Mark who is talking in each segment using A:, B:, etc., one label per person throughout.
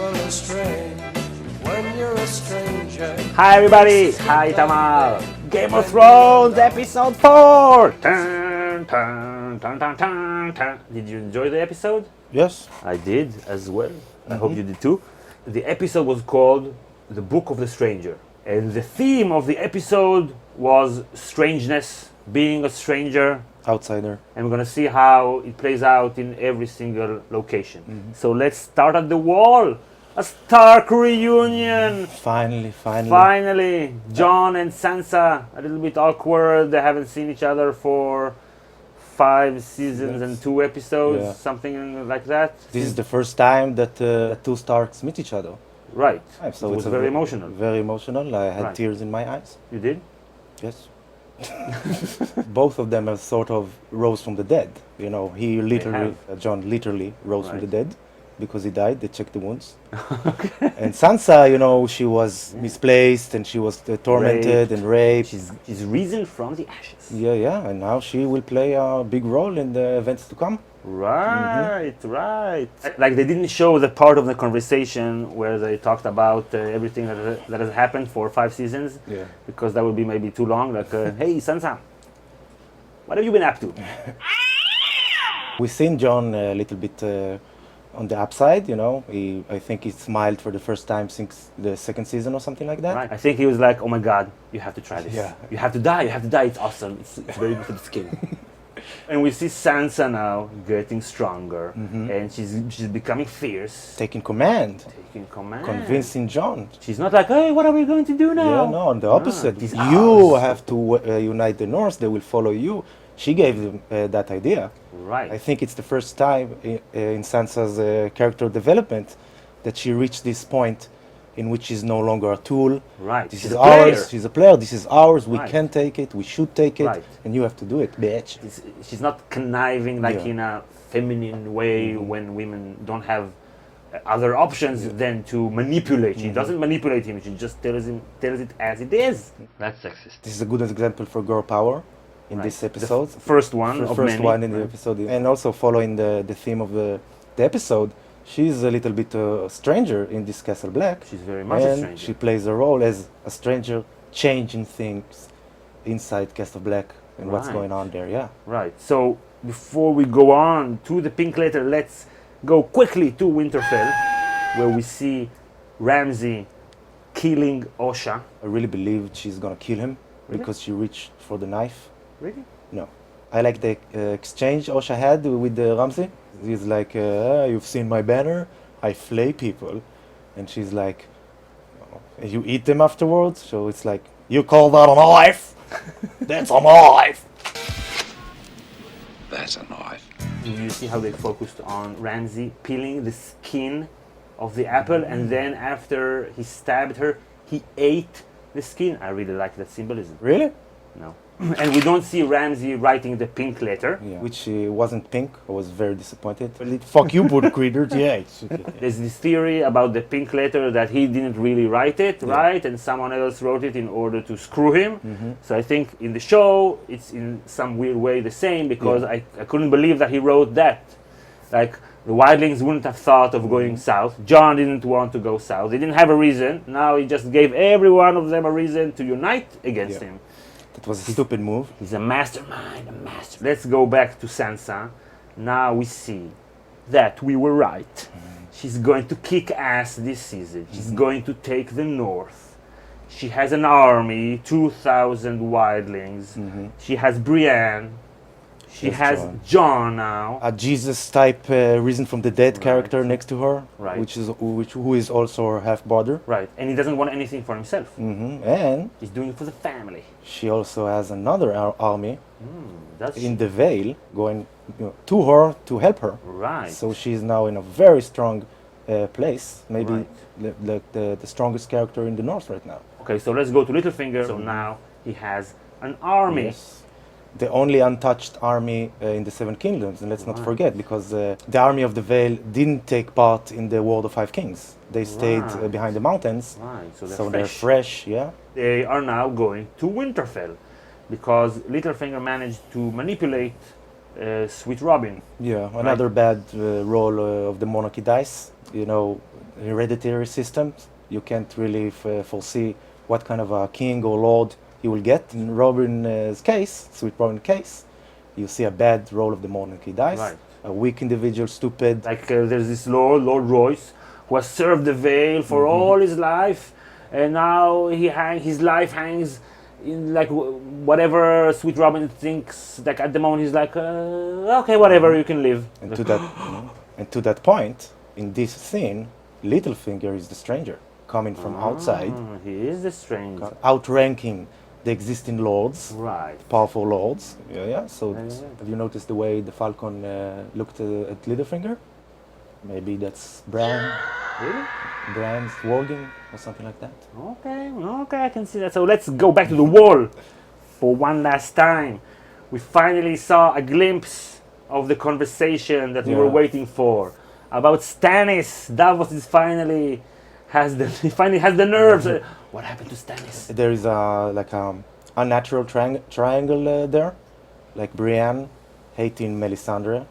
A: people are strange when you're a stranger.
B: Hi everybody! Hi Tamar! Game of Thrones episode 4! Dun, dun, dun, dun, dun, dun. Did you enjoy the episode?
C: Yes.
B: I did as well. I hope you did too. The episode was called The Book of the Stranger. And the theme of the episode was strangeness, being a stranger.
C: Outsider.
B: And we're gonna see how it plays out in every single location. So let's start at the wall. A Stark reunion! Finally! Jon and Sansa, a little bit awkward. They haven't seen each other for 5 seasons and 2 episodes, something like that.
C: This is the first time that the two Starks meet each other.
B: Right.
C: So
B: it was very emotional.
C: Very emotional. I had tears in my eyes.
B: You did?
C: Yes. Both of them have sort of rose from the dead. You know, he literally, Jon literally rose from the dead. Because he died, they checked the wounds. And Sansa, you know, she was misplaced and she was tormented and raped.
B: She's risen from the ashes.
C: Yeah, and now she will play a big role in the events to come.
B: Right. Like they didn't show the part of the conversation where they talked about everything that has happened for 5 seasons.
C: Yeah.
B: Because that would be maybe too long. Like, hey, Sansa, what have you been up to?
C: We've seen Jon a little bit on the upside, you know. I think he smiled for the first time since the 2nd season or something like that.
B: Right. I think he was like, oh my God, you have to try this.
C: Yeah.
B: You have to die, it's awesome. It's very good for the skin. And we see Sansa now getting stronger and she's becoming fierce.
C: Taking command. Convincing Jon.
B: She's not like, hey, what are we going to do now?
C: Yeah, no, on the opposite. You have to unite the North, they will follow you. She gave them that idea.
B: Right.
C: I think it's the first time in Sansa's character development that she reached this point in which she's no longer a tool.
B: Right.
C: This is ours. She's a player. This is ours. We can take it. We should take it.
B: Right.
C: And you have to do it, bitch.
B: She's not conniving like in a feminine way when women don't have other options than to manipulate. She doesn't manipulate him. She just tells it as it is. That's sexist.
C: This is a good example for girl power. In this episode,
B: the first one
C: in the episode, and also following the theme of the episode, she's a little bit a stranger in this Castle Black.
B: She's very much a stranger.
C: She plays a role as a stranger, changing things inside Castle Black and what's going on there. Yeah.
B: Right. So before we go on to the pink letter, let's go quickly to Winterfell, where we see Ramsay killing Osha.
C: I really believed she's gonna kill him because she reached for the knife.
B: Really?
C: No. I like the exchange Osha had with Ramsay. He's like, you've seen my banner? I flay people. And she's like, you eat them afterwards? So it's like, you call that a knife? That's a knife!
D: That's a knife.
B: You see how they focused on Ramsay peeling the skin of the apple, and then after he stabbed her, he ate the skin. I really like that symbolism.
C: Really?
B: No. And we don't see Ramsay writing the pink letter.
C: Yeah. Which wasn't pink. I was very disappointed. Fuck you, Buddha Creator. Yeah.
B: There's this theory about the pink letter that he didn't really write it, right? And someone else wrote it in order to screw him. So I think in the show, it's in some weird way the same, because I couldn't believe that he wrote that. Like, the wildlings wouldn't have thought of going south. Jon didn't want to go south. They didn't have a reason. Now he just gave every one of them a reason to unite against him.
C: That was a stupid move.
B: He's a mastermind, Let's go back to Sansa. Now we see that we were right. She's going to kick ass this season. She's going to take the North. She has an army, 2,000 wildlings. She has Brienne. She has Jon now.
C: A Jesus-type risen from the dead character next to her, who is also her half-brother.
B: Right, and he doesn't want anything for himself.
C: And
B: he's doing it for the family.
C: She also has another army in the Vale going to her to help her.
B: Right.
C: So she's now in a very strong place, maybe the strongest character in the North right now.
B: Okay, so let's go to Littlefinger. So now he has an army.
C: Yes. The only untouched army in the Seven Kingdoms, and let's not forget, because the army of the Vale didn't take part in the War of the Five Kings. They stayed behind the mountains,
B: so
C: they're fresh. Yeah.
B: They are now going to Winterfell, because Littlefinger managed to manipulate Sweet Robin.
C: Yeah, another bad roll of the monarchy dice. You know, hereditary system. You can't really foresee what kind of a king or lord he will get. In Robin's case, Sweet Robin's case, you see a bad role of the monarch. He dies.
B: Right.
C: A weak individual, stupid.
B: Like there's this Lord Royce, who has served the Vale for all his life, and now his life hangs in like whatever Sweet Robin thinks. Like at the moment, he's like, okay, whatever, you can live.
C: And to that, and to that point, in this scene, Littlefinger is the stranger coming from outside,
B: He is the stranger.
C: outranking the existing lords,
B: Right.
C: powerful lords. Yeah. So
B: Yeah.
C: have you noticed the way the Falcon looked at Littlefinger? Maybe that's Bran.
B: Really?
C: Bran's warging or something like that.
B: Okay, I can see that. So let's go back to the wall for one last time. We finally saw a glimpse of the conversation that we were
C: Yeah.
B: waiting for about Stannis. Davos is finally has the nerves. What happened to Stannis?
C: There is a unnatural triangle there, like Brienne hating Melisandre,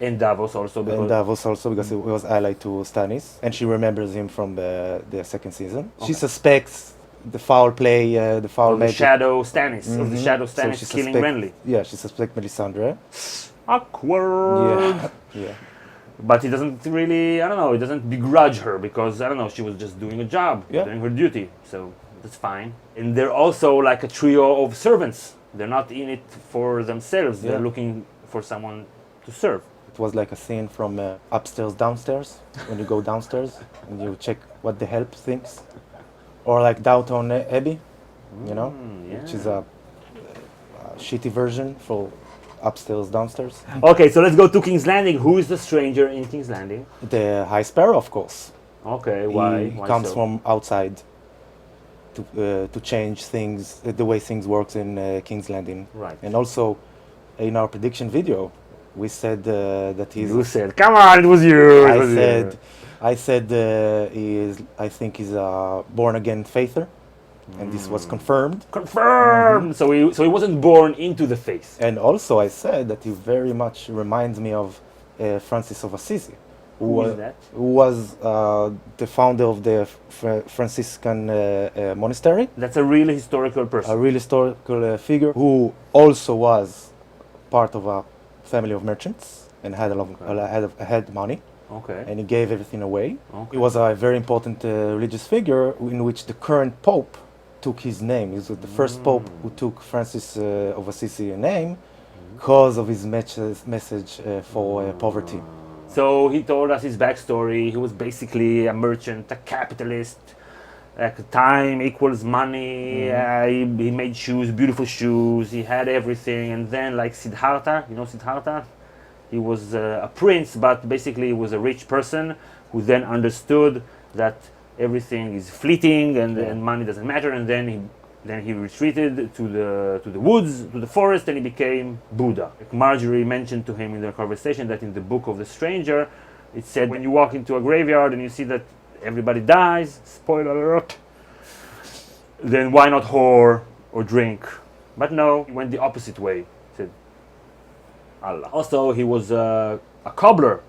B: And Davos also because
C: and Davos also because he was allied to Stannis, and she remembers him from the second season. She suspects the foul play, the foul
B: of the
C: magic.
B: Shadow Stannis, of the
C: Mhm.
B: Shadow
C: So
B: Stannis
C: she
B: killing
C: suspect-
B: Renly.
C: Yeah, she suspects Melisandre.
B: Awkward.
C: Yeah.
B: But he doesn't really, I don't know, he doesn't begrudge her because, I don't know, she was just doing a job,
C: Yeah.
B: doing her duty. So that's fine. And they're also like a trio of servants. They're not in it for themselves. They're
C: Yeah.
B: looking for someone to serve.
C: It was like a scene from upstairs, downstairs, when you go downstairs and you check what the help thinks. Or like Downton Abbey, which is a shitty version for upstairs, downstairs.
B: Okay, so let's go to King's Landing. Who is the stranger in King's Landing?
C: The High Sparrow, of course.
B: Okay, why?
C: He
B: Why
C: comes
B: so?
C: from outside to change things, the way things works in King's Landing.
B: Right.
C: And also, in our prediction video, we said that he's.
B: You said, come on, it was you. It was you.
C: I said he is. I think he's a born again faither, and this was confirmed.
B: Confirmed. So he wasn't born into the faith.
C: And also, I said that he very much reminds me of Francis of Assisi,
B: Who is that?
C: who was the founder of the Franciscan monastery,
B: That's a really historical
C: a
B: person.
C: real historical figure who also was part of a family of merchants and had had money,
B: Okay.
C: and he gave everything away.
B: Okay.
C: He was a very important religious figure in which the current pope took his name. He was the first pope who took Francis of Assisi name because of his message for poverty.
B: So he told us his backstory. He was basically a merchant, a capitalist. Like time equals money. He made shoes, beautiful shoes. He had everything. And then, like Siddhartha, you know Siddhartha? He was a prince, but basically he was a rich person who then understood that everything is fleeting and money doesn't matter. And then he retreated to the woods, to the forest, and he became Buddha. Like Marjorie mentioned to him in their conversation that in the book of the stranger, it said when you walk into a graveyard and you see that everybody dies, spoiler alert, then why not whore or drink? But no, he went the opposite way. He said, Allah. Also, he was a cobbler,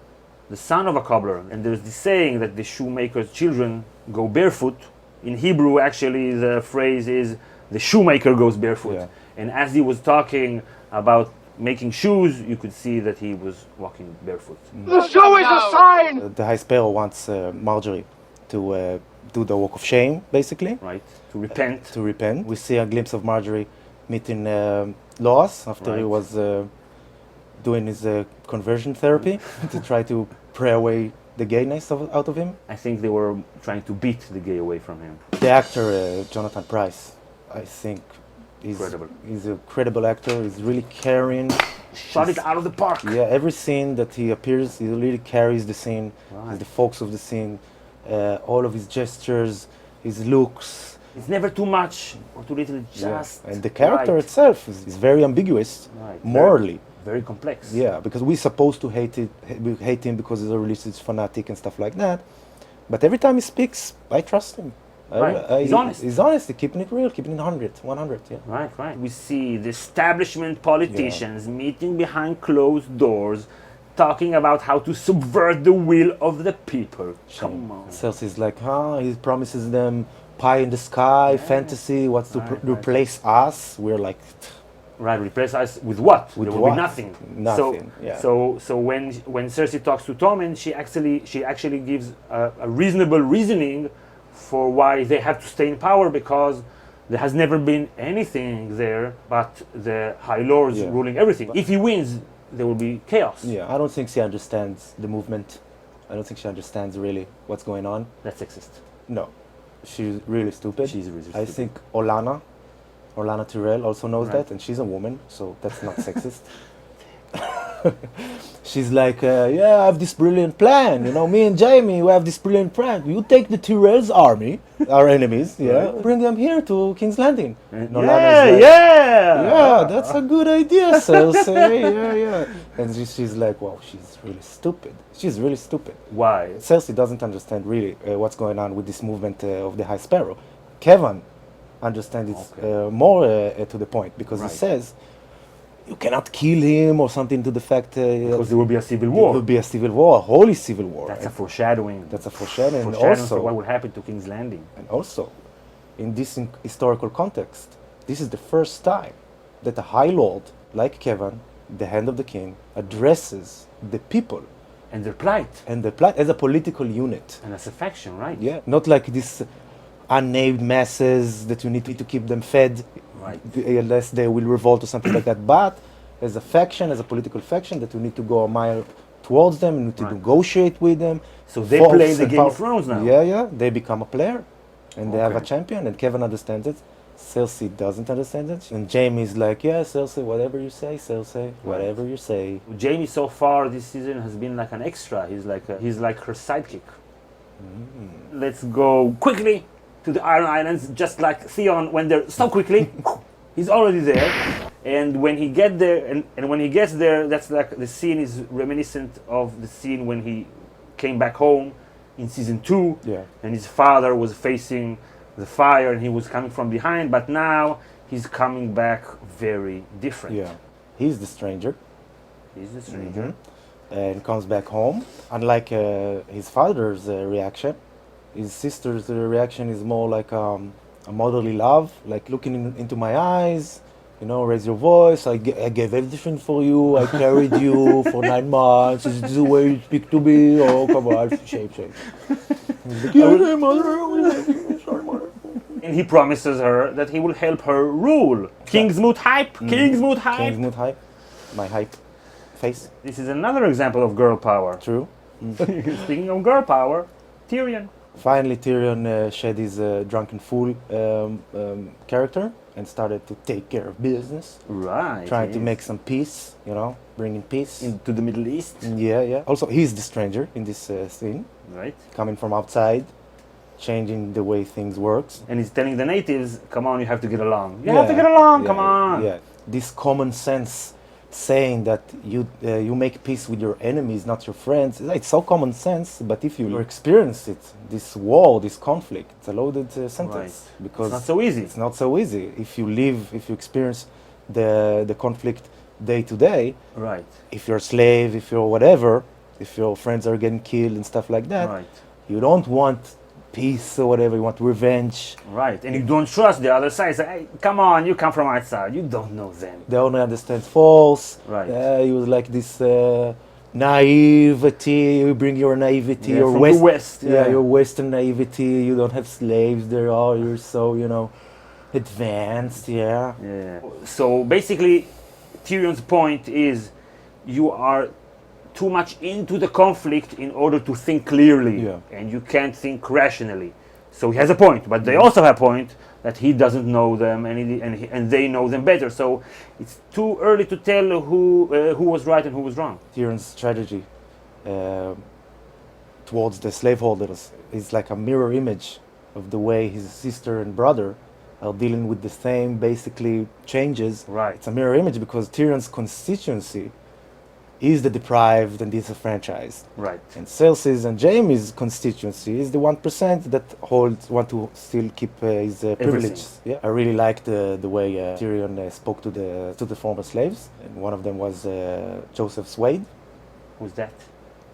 B: the son of a cobbler. And there's this saying that the shoemaker's children go barefoot. In Hebrew, actually, the phrase is the shoemaker goes barefoot.
C: Yeah.
B: And as he was talking about making shoes, you could see that he was walking barefoot.
A: The show is a sign!
C: The High Sparrow wants Marjorie to do the walk of shame, basically,
B: Right? To repent.
C: to repent. We see a glimpse of Marjorie meeting Loas after he
B: Right.
C: was doing his conversion therapy to try to pray away the gayness out of him.
B: I think they were trying to beat the gay away from him.
C: The actor, Jonathan Pryce, I think
B: Incredible.
C: he's a credible actor. He's really carrying.
B: Shot it out of the park.
C: Yeah, every scene that he appears, he really carries the scene.
B: Right.
C: He's the focus of the scene. All of his gestures, his looks.
B: It's never too much or too little, just
C: And the character
B: right.
C: itself is very ambiguous,
B: Right.
C: morally.
B: Very complex.
C: Yeah, because we're supposed to hate him because he's a religious fanatic and stuff like that. But every time he speaks, I trust him.
B: Right. He's honest.
C: He's honest. He's keeping it real, keeping it 100, yeah.
B: Right. We see the establishment politicians meeting behind closed doors, talking about how to subvert the will of the people. Come on.
C: Cersei's like, he promises them pie in the sky, fantasy, what's to replace us? We're like,
B: Right, replace us with what?
C: With
B: there will
C: what?
B: be nothing.
C: Nothing, yeah.
B: So when Cersei talks to Tommen, she actually gives a reasonable reasoning for why they have to stay in power, because there has never been anything there but the High Lords ruling everything. If he wins, there will be chaos.
C: Yeah, I don't think she understands the movement. I don't think she understands really what's going on.
B: That's sexist.
C: No, she's really stupid.
B: She's really
C: I
B: stupid.
C: think Olenna Tyrell also knows
B: Right.
C: that, and she's a woman, so that's not sexist. She's like, yeah, I have this brilliant plan. You know, me and Jaime, we have this brilliant plan. You take the Tyrell's army, our enemies, bring them here to King's Landing. And Olenna's like, yeah, that's a good idea, Cersei. yeah. And she's like, wow, she's really stupid. She's really stupid.
B: Why?
C: Cersei doesn't understand really what's going on with this movement of the High Sparrow. Kevin understands it more to the point, because he says, you cannot kill him or something to the fact
B: Because there will be a civil
C: there will
B: war.
C: be a civil war, a holy civil war.
B: That's a foreshadowing.
C: That's a foreshadowing. And
B: Foreshadowing
C: also,
B: for what will happen to King's Landing.
C: and also, in this historical context, this is the first time that a High Lord like Kevin, the Hand of the King, addresses the people
B: And their plight.
C: and the plight as a political unit.
B: And as a faction, right?
C: Yeah, not like this unnamed masses that you need to keep them fed,
B: Right.
C: unless they will revolt or something like that. But as a faction, as a political faction, that we need to go a mile towards them, and need to negotiate with them.
B: So they
C: Force
B: play the
C: and
B: Game of
C: power.
B: Thrones now.
C: Yeah, they become a player, and they have a
B: Okay.
C: champion, and Kevin understands it. Cersei doesn't understand it, and Jaime's like, yeah, Cersei, whatever you say, Cersei, whatever you say.
B: Jaime so far this season has been like an extra. He's like her sidekick. Let's go quickly to the Iron Islands, just like Theon went there so quickly. He's already there, and when he get there, and when he gets there, that's like the scene is reminiscent of the scene when he came back home in season 2,
C: Yeah.
B: and his father was facing the fire, and he was coming from behind. But now he's coming back very different.
C: Yeah, he's the stranger.
B: He's the stranger.
C: And comes back home. Unlike his father's reaction, his sister's reaction is more like a motherly love, like looking into my eyes, raise your voice. I gave everything for you. I carried you for 9 months. Is this the way you speak to me? Oh, come on, shame. He's like, yeah, mother. Sorry, mother.
B: And he promises her that he will help her rule. Kingsmoot hype. Kingsmoot hype.
C: Kingsmoot hype. My hype face.
B: This is another example of girl power.
C: True.
B: Speaking of girl power, Tyrion.
C: Finally, Tyrion shed his drunken fool character and started to take care of business,
B: Right.
C: trying to
B: yes.
C: make some peace, bringing peace.
B: into the Middle East.
C: Yeah. Also, he's the stranger in this scene,
B: Right.
C: coming from outside, changing the way things works.
B: And he's telling the natives, come on, you have to get along. You have to get along, come on.
C: Yeah, this common sense saying that you make peace with your enemies, not your friends. It's so common sense, but if you experience it, this war, this conflict, it's a loaded sentence.
B: Right.
C: Because
B: It's not so easy.
C: It's not so easy. If you experience the conflict day to day,
B: Right.
C: if you're a slave, if you're whatever, if your friends are getting killed and stuff like that,
B: Right.
C: you don't want peace or whatever, you want revenge.
B: Right. And you don't trust the other side. Say, hey, come on, you come from outside. You don't know them.
C: They only understand false.
B: Right.
C: You like this naivety, you bring your naivety,
B: Yeah,
C: your
B: from the West, yeah.
C: your Western naivety, you don't have slaves there, you're so, advanced, yeah.
B: Yeah. So basically, Tyrion's point is you are too much into the conflict in order to think clearly,
C: Yeah.
B: and you can't think rationally. So he has a point, but they also have a point that he doesn't know them, and they know them better. So it's too early to tell who was right and who was wrong.
C: Tyrion's strategy towards the slaveholders is like a mirror image of the way his sister and brother are dealing with the same basically changes.
B: Right.
C: It's a mirror image because Tyrion's constituency is the deprived and disenfranchised.
B: Right.
C: And Cersei's and Jaime's constituency is the 1% that want to still keep his privilege. Yeah, I really liked the way Tyrion spoke to the former slaves, and one of them was Joseph Swade.
B: Who's that?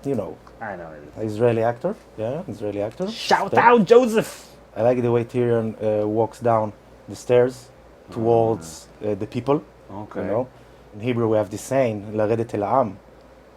C: You know,
B: I know it.
C: Israeli actor. Yeah, Israeli actor.
B: Shout out, Joseph!
C: I like the way Tyrion walks down the stairs towards the people.
B: Okay.
C: You know, in Hebrew we have this saying, "Laredet el ha'am,"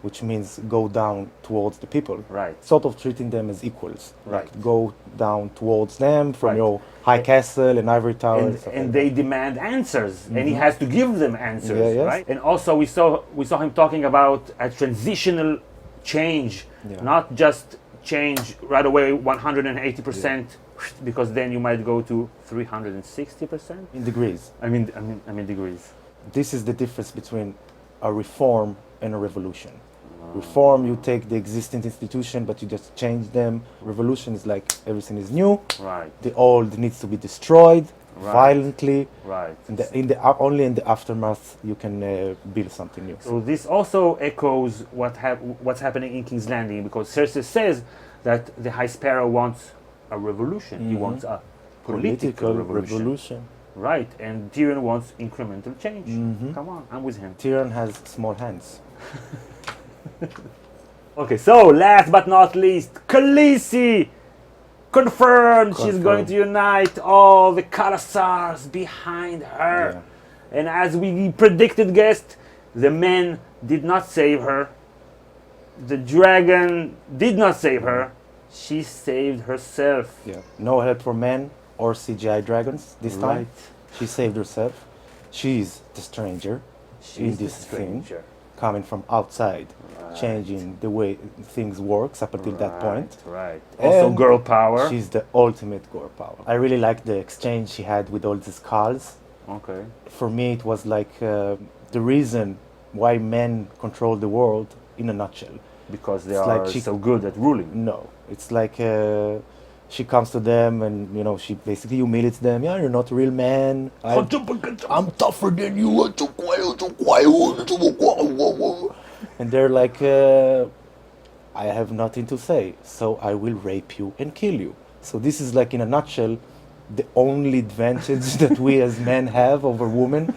C: which means go down towards the people.
B: Right.
C: Sort of treating them as equals.
B: Right.
C: Like go down towards them from
B: Right.
C: your high castle and ivory tower.
B: And,
C: stuff
B: and
C: like
B: they
C: that.
B: demand answers, and he has to give them answers,
C: Yeah, yes.
B: right? And also we saw him talking about a transitional change,
C: Yeah.
B: not just change right away 180%, because then you might go to 360%.
C: In degrees.
B: I mean degrees.
C: This is the difference between a reform and a revolution. Reform, you take the existing institution, but you just change them. Revolution is like everything is new.
B: Right.
C: The old needs to be destroyed
B: Right.
C: violently.
B: Right.
C: Only in the aftermath you can build something new.
B: So this also echoes what's happening in King's Landing, because Cersei says that the High Sparrow wants a revolution. He wants a political revolution. Right, and Tyrion wants incremental change. Come on, I'm with him.
C: Tyrion has small hands.
B: Okay, so last but not least, Khaleesi confirmed she's going to unite all the Khalasars behind her.
C: Yeah.
B: And as we predicted, guest, the men did not save her. The dragon did not save her. She saved herself.
C: Yeah. No help from men or CGI dragons this time.
B: Right.
C: She saved herself. She's the stranger
B: She's the
C: this thing,
B: stranger.
C: coming from outside,
B: Right.
C: changing the way things works up until that point.
B: Right. Also
C: And
B: girl power.
C: She's the ultimate girl power. I really like the exchange she had with all these skulls.
B: Okay.
C: For me, it was like the reason why men control the world in a nutshell.
B: Because they
C: It's
B: are
C: like she-
B: so good at ruling.
C: No, it's like she comes to them and she basically humiliates them. Yeah, you're not a real man. I'm tougher than you. And they're like, I have nothing to say, so I will rape you and kill you. So this is like in a nutshell the only advantage that we as men have over women.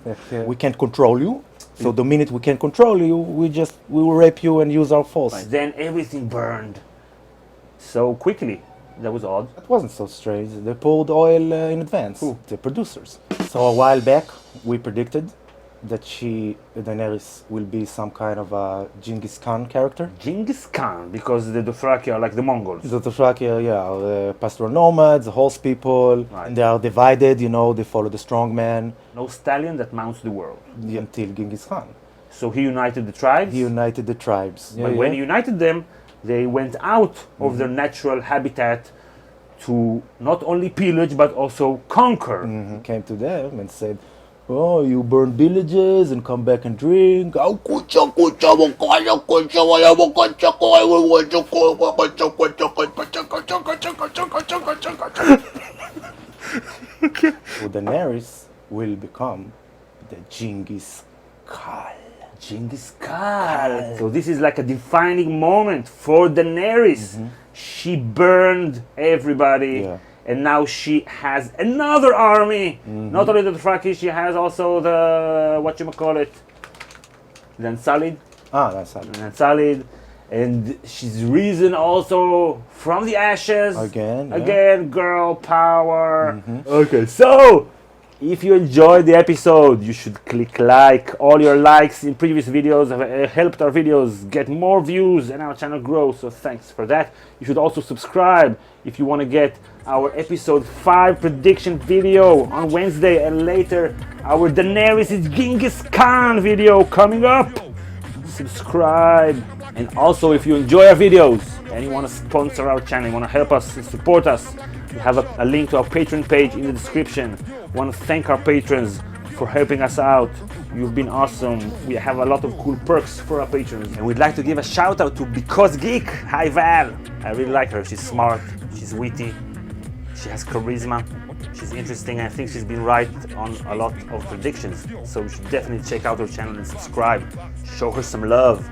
C: That, we can't control you. So the minute we can control you, we will rape you and use our force.
B: Right. Then everything burned so quickly. That was odd.
C: It wasn't so strange. They poured oil in advance.
B: Who?
C: The producers. So a while back, we predicted that Daenerys, will be some kind of a Genghis Khan character.
B: Genghis Khan, because the Dothraki are like the Mongols.
C: The Dothraki, are pastoral nomads, horse people,
B: Right.
C: and they are divided. They follow the strong man
B: No stallion that mounts the world.
C: until Genghis Khan.
B: So he united the tribes.
C: He united the tribes.
B: But when he united them, they went out of their natural habitat to not only pillage but also conquer.
C: He came to them and said, "Oh, you burn villages and come back and drink." So Daenerys will become the Genghis Khan.
B: Genghis Khan. So this is like a defining moment for Daenerys. She burned everybody.
C: Yeah.
B: And now she has another army. Not only the Dothraki, she has also the the Unsullied.
C: That's how.
B: Unsullied. And she's risen also from the ashes.
C: Again, yeah.
B: Again, girl power. Okay, so if you enjoyed the episode, you should click like. All your likes in previous videos have helped our videos get more views and our channel grow, so thanks for that. You should also subscribe if you want to get our episode 5 prediction video on Wednesday, and later our Daenerys is Genghis Khan video coming up. Subscribe. And also, if you enjoy our videos and you want to sponsor our channel, you want to help us and support us, we have a link to our Patreon page in the description. We want to thank our patrons for helping us out. You've been awesome. We have a lot of cool perks for our patrons. And we'd like to give a shout out to Because Geek. Hi Val. I really like her. She's smart, she's witty, she has charisma, she's interesting. I think she's been right on a lot of predictions. So you should definitely check out her channel and subscribe. Show her some love.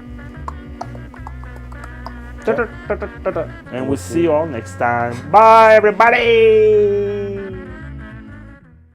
B: And we'll see you all next time. Bye everybody!